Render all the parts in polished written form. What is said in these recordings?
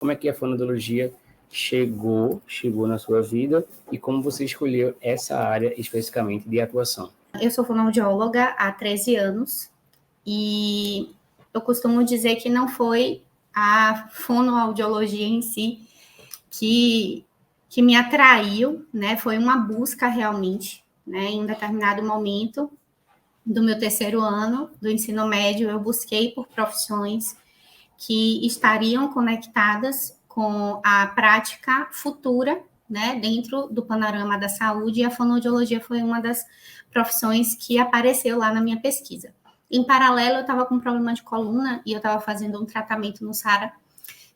como é que a fonoaudiologia chegou na sua vida e como você escolheu essa área especificamente de atuação. Eu sou fonoaudióloga há 13 anos e eu costumo dizer que não foi a fonoaudiologia em si que me atraiu, né? Foi uma busca realmente, né? Em um determinado momento do meu terceiro ano do ensino médio, eu busquei por profissões que estariam conectadas com a prática futura, né, dentro do panorama da saúde, e a fonoaudiologia foi uma das profissões que apareceu lá na minha pesquisa. Em paralelo, eu estava com um problema de coluna e eu estava fazendo um tratamento no Sara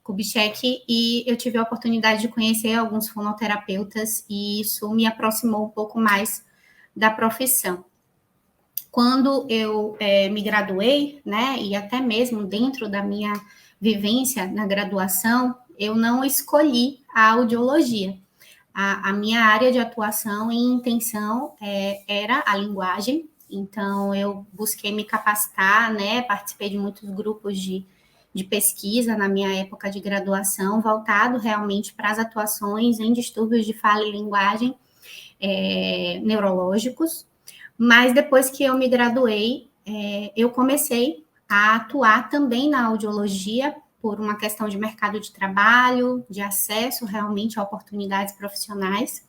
Kubitschek e eu tive a oportunidade de conhecer alguns fonoterapeutas e isso me aproximou um pouco mais da profissão. Quando eu me graduei, né, e até mesmo dentro da minha vivência na graduação, eu não escolhi a audiologia. A minha área de atuação e intenção era a linguagem, então eu busquei me capacitar, né, participei de muitos grupos de pesquisa na minha época de graduação, voltado realmente para as atuações em distúrbios de fala e linguagem neurológicos. Mas depois que eu me graduei, eu comecei a atuar também na audiologia por uma questão de mercado de trabalho, de acesso realmente a oportunidades profissionais,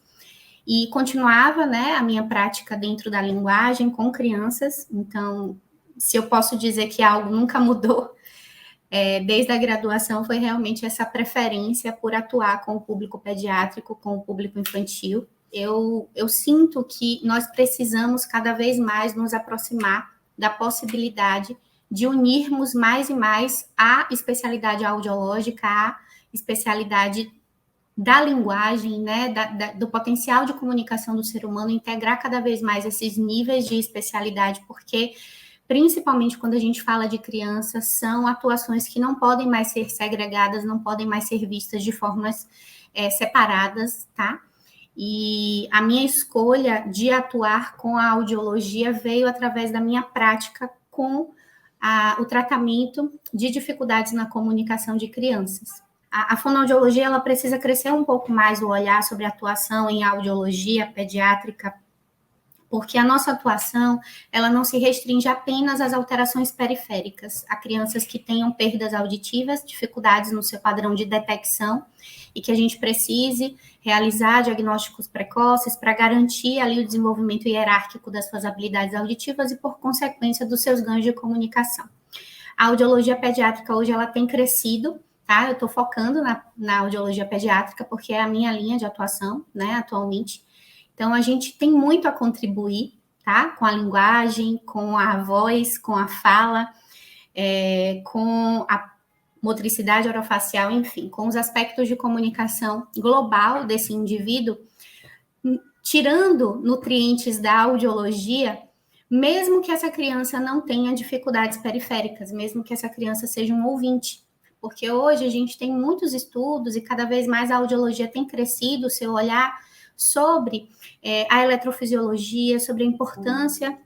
e continuava, né, a minha prática dentro da linguagem com crianças. Então, se eu posso dizer que algo nunca mudou, desde a graduação, foi realmente essa preferência por atuar com o público pediátrico, com o público infantil. Eu sinto que nós precisamos cada vez mais nos aproximar da possibilidade de unirmos mais e mais a especialidade audiológica, a especialidade da linguagem, né, do potencial de comunicação do ser humano, integrar cada vez mais esses níveis de especialidade, porque principalmente quando a gente fala de crianças, são atuações que não podem mais ser segregadas, não podem mais ser vistas de formas separadas, tá? E a minha escolha de atuar com a audiologia veio através da minha prática com o tratamento de dificuldades na comunicação de crianças. A fonoaudiologia ela precisa crescer um pouco mais o olhar sobre a atuação em audiologia pediátrica, porque a nossa atuação, ela não se restringe apenas às alterações periféricas, a crianças que tenham perdas auditivas, dificuldades no seu padrão de detecção, e que a gente precise realizar diagnósticos precoces para garantir ali o desenvolvimento hierárquico das suas habilidades auditivas e, por consequência, dos seus ganhos de comunicação. A audiologia pediátrica hoje, ela tem crescido, tá? Eu estou focando na audiologia pediátrica, porque é a minha linha de atuação, né, atualmente. Então, a gente tem muito a contribuir, tá? Com a linguagem, com a voz, com a fala, com a motricidade orofacial, enfim, com os aspectos de comunicação global desse indivíduo, tirando nutrientes da audiologia, mesmo que essa criança não tenha dificuldades periféricas, mesmo que essa criança seja um ouvinte. Porque hoje a gente tem muitos estudos e cada vez mais a audiologia tem crescido o seu olhar sobre a eletrofisiologia, sobre a importância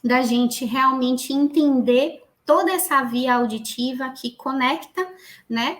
da gente realmente entender toda essa via auditiva que conecta, né,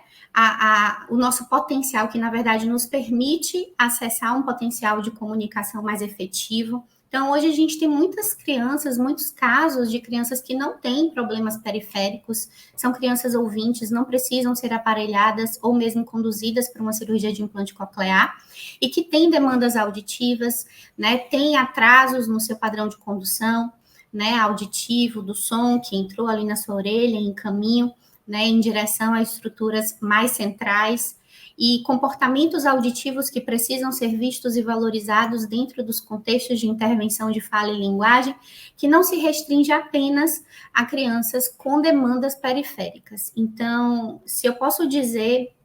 o nosso potencial, que na verdade nos permite acessar um potencial de comunicação mais efetivo. Então, hoje a gente tem muitas crianças, muitos casos de crianças que não têm problemas periféricos, são crianças ouvintes, não precisam ser aparelhadas ou mesmo conduzidas para uma cirurgia de implante coclear, e que têm demandas auditivas, né, têm atrasos no seu padrão de condução, né, auditivo, do som que entrou ali na sua orelha, em caminho, né, em direção a estruturas mais centrais, e comportamentos auditivos que precisam ser vistos e valorizados dentro dos contextos de intervenção de fala e linguagem, que não se restringe apenas a crianças com demandas periféricas. Então, se eu posso dizer,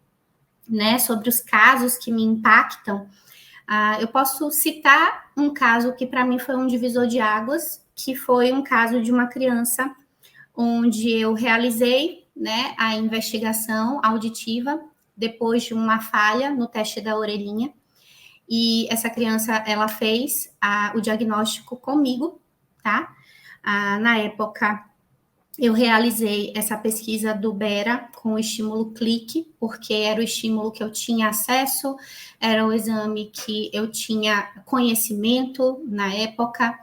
né, sobre os casos que me impactam, eu posso citar um caso que para mim foi um divisor de águas, que foi um caso de uma criança onde eu realizei, né, a investigação auditiva depois de uma falha no teste da orelhinha, e essa criança, ela fez o diagnóstico comigo, tá? Na época, eu realizei essa pesquisa do BERA com o estímulo clique, porque era o estímulo que eu tinha acesso, era o exame que eu tinha conhecimento na época,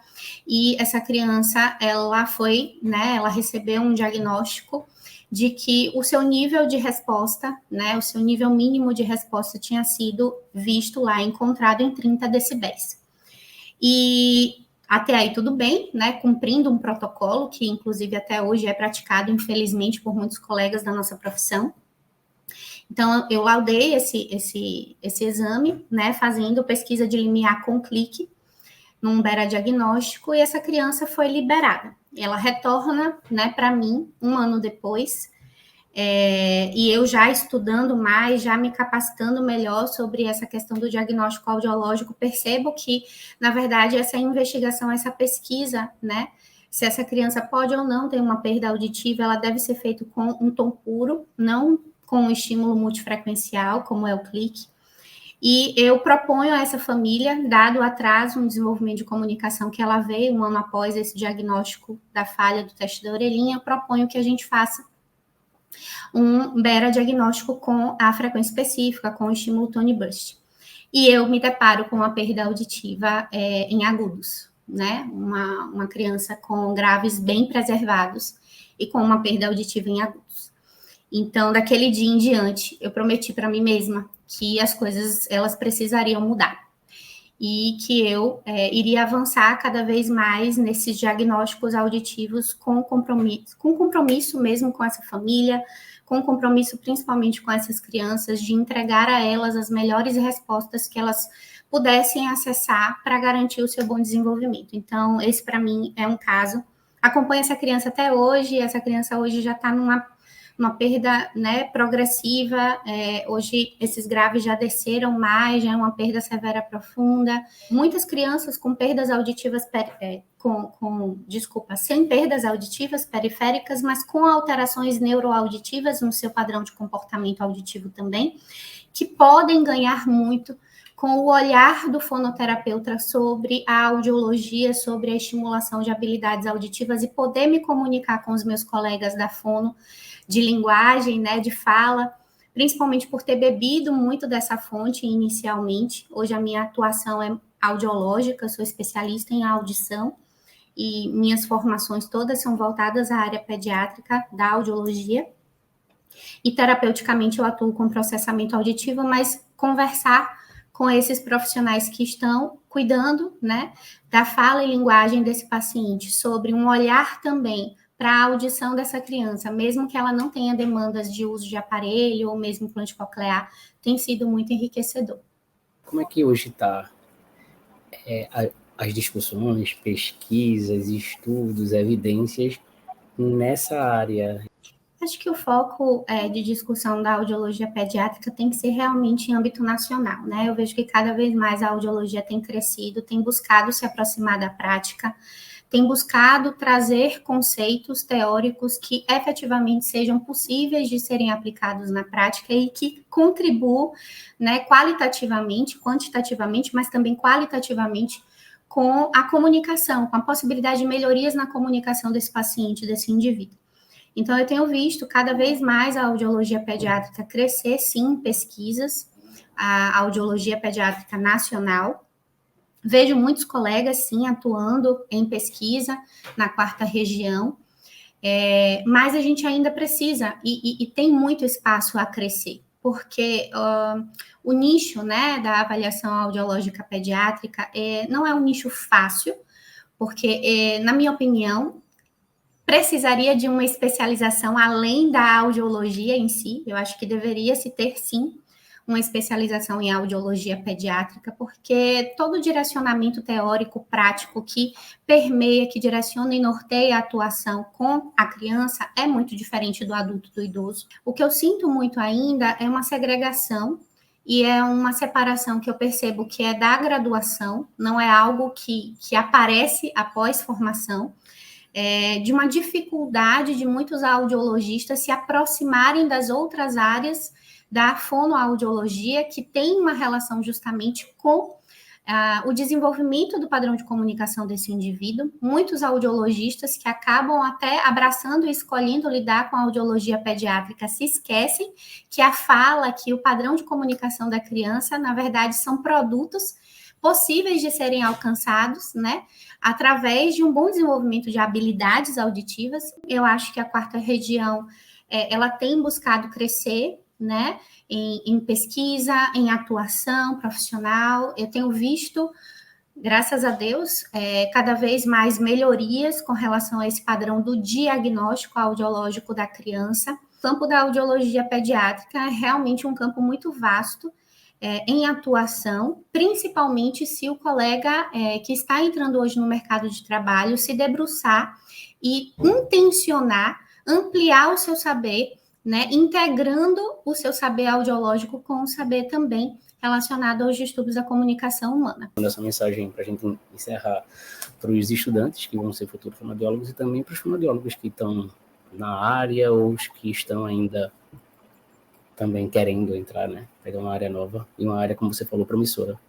e essa criança, ela foi, né, ela recebeu um diagnóstico de que o seu nível de resposta, né, o seu nível mínimo de resposta tinha sido visto lá, encontrado em 30 decibéis. E até aí tudo bem, né? Cumprindo um protocolo que, inclusive, até hoje é praticado, infelizmente, por muitos colegas da nossa profissão. Então, eu laudei esse exame, né? Fazendo pesquisa de limiar com clique num BERA diagnóstico, e essa criança foi liberada. Ela retorna, né, para mim, um ano depois, e eu já estudando mais, já me capacitando melhor sobre essa questão do diagnóstico audiológico, percebo que, na verdade, essa investigação, essa pesquisa, né, se essa criança pode ou não ter uma perda auditiva, ela deve ser feita com um tom puro, não com um estímulo multifrequencial, como é o clique. E eu proponho a essa família, dado o atraso no desenvolvimento de comunicação que ela veio um ano após esse diagnóstico da falha do teste da orelhinha, eu proponho que a gente faça um BERA diagnóstico com a frequência específica, com o estímulo Tone Burst. E eu me deparo com uma perda auditiva em agudos, né? Uma criança com graves bem preservados e com uma perda auditiva em agudos. Então, daquele dia em diante, eu prometi para mim mesma que as coisas, elas precisariam mudar. E que eu iria avançar cada vez mais nesses diagnósticos auditivos com compromisso mesmo com essa família, com compromisso principalmente com essas crianças, de entregar a elas as melhores respostas que elas pudessem acessar para garantir o seu bom desenvolvimento. Então, esse para mim é um caso. Acompanho essa criança até hoje, essa criança hoje já está numa perda, né, progressiva, hoje esses graves já desceram mais, já é uma perda severa profunda. Muitas crianças com perdas auditivas, sem perdas auditivas periféricas, mas com alterações neuroauditivas no seu padrão de comportamento auditivo também, que podem ganhar muito com o olhar do fonoterapeuta sobre a audiologia, sobre a estimulação de habilidades auditivas e poder me comunicar com os meus colegas da fono, de linguagem, né, de fala, principalmente por ter bebido muito dessa fonte inicialmente. Hoje a minha atuação é audiológica, sou especialista em audição e minhas formações todas são voltadas à área pediátrica da audiologia. E terapeuticamente eu atuo com processamento auditivo, mas conversar com esses profissionais que estão cuidando, né, da fala e linguagem desse paciente, sobre um olhar também para a audição dessa criança, mesmo que ela não tenha demandas de uso de aparelho ou mesmo implante coclear, tem sido muito enriquecedor. Como é que hoje está as discussões, pesquisas, estudos, evidências nessa área? Acho que o foco de discussão da audiologia pediátrica tem que ser realmente em âmbito nacional, né? Eu vejo que cada vez mais a audiologia tem crescido, tem buscado se aproximar da prática, tem buscado trazer conceitos teóricos que efetivamente sejam possíveis de serem aplicados na prática e que contribuam, né, qualitativamente, quantitativamente, mas também qualitativamente com a comunicação, com a possibilidade de melhorias na comunicação desse paciente, desse indivíduo. Então, eu tenho visto cada vez mais a audiologia pediátrica crescer, sim, em pesquisas, a audiologia pediátrica nacional. Vejo muitos colegas, sim, atuando em pesquisa na 4ª região, mas a gente ainda precisa, e tem muito espaço a crescer, porque o nicho, né, da avaliação audiológica pediátrica não é um nicho fácil, porque, na minha opinião, precisaria de uma especialização além da audiologia em si. Eu acho que deveria se ter, sim, uma especialização em audiologia pediátrica, porque todo direcionamento teórico prático que permeia, que direciona e norteia a atuação com a criança é muito diferente do adulto, do idoso. O que eu sinto muito ainda é uma segregação e é uma separação que eu percebo que é da graduação, não é algo que aparece após formação, de uma dificuldade de muitos audiologistas se aproximarem das outras áreas da fonoaudiologia, que tem uma relação justamente com o desenvolvimento do padrão de comunicação desse indivíduo. Muitos audiologistas que acabam até abraçando e escolhendo lidar com a audiologia pediátrica se esquecem que a fala, que o padrão de comunicação da criança, na verdade, são produtos possíveis de serem alcançados, né, através de um bom desenvolvimento de habilidades auditivas. Eu acho que a quarta região, ela tem buscado crescer, né, em pesquisa, em atuação profissional. Eu tenho visto, graças a Deus, cada vez mais melhorias com relação a esse padrão do diagnóstico audiológico da criança. O campo da audiologia pediátrica é realmente um campo muito vasto em atuação, principalmente se o colega que está entrando hoje no mercado de trabalho se debruçar e intencionar ampliar o seu saber, né, integrando o seu saber audiológico com o saber também relacionado aos distúrbios da comunicação humana. Essa mensagem para a gente encerrar para os estudantes que vão ser futuros fonoaudiólogos e também para os fonoaudiólogos que estão na área ou os que estão ainda também querendo entrar, né, pegar uma área nova e uma área, como você falou, promissora.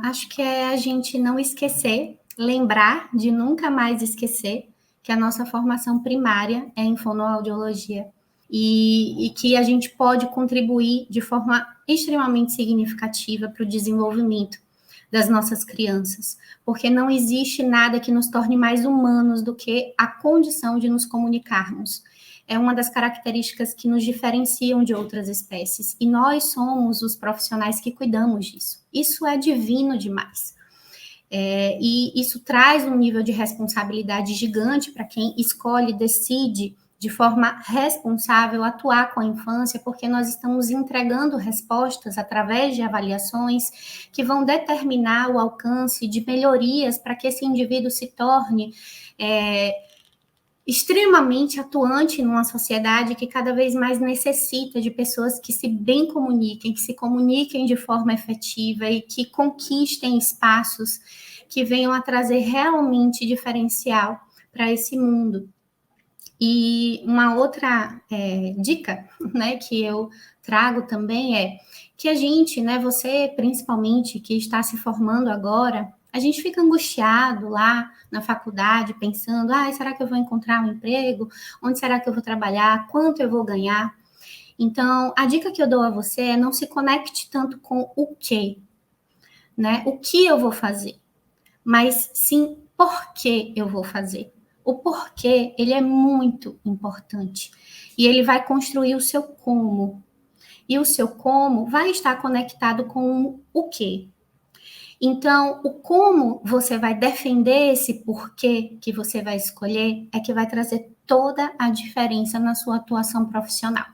Acho que é a gente não esquecer, lembrar de nunca mais esquecer que a nossa formação primária é em fonoaudiologia e que a gente pode contribuir de forma extremamente significativa para o desenvolvimento das nossas crianças, porque não existe nada que nos torne mais humanos do que a condição de nos comunicarmos. É uma das características que nos diferenciam de outras espécies, e nós somos os profissionais que cuidamos disso. Isso é divino demais. E isso traz um nível de responsabilidade gigante para quem escolhe, decide de forma responsável atuar com a infância, porque nós estamos entregando respostas através de avaliações que vão determinar o alcance de melhorias para que esse indivíduo se torne extremamente atuante numa sociedade que cada vez mais necessita de pessoas que se bem comuniquem, que se comuniquem de forma efetiva e que conquistem espaços que venham a trazer realmente diferencial para esse mundo. E uma outra dica, né, que eu trago também é que a gente, né, você principalmente que está se formando agora, a gente fica angustiado lá na faculdade, pensando, será que eu vou encontrar um emprego? Onde será que eu vou trabalhar? Quanto eu vou ganhar? Então, a dica que eu dou a você é não se conecte tanto com o quê, né? O que eu vou fazer? Mas sim, por que eu vou fazer? O porquê, ele é muito importante. E ele vai construir o seu como. E o seu como vai estar conectado com o quê? Então, o como você vai defender esse porquê que você vai escolher é que vai trazer toda a diferença na sua atuação profissional.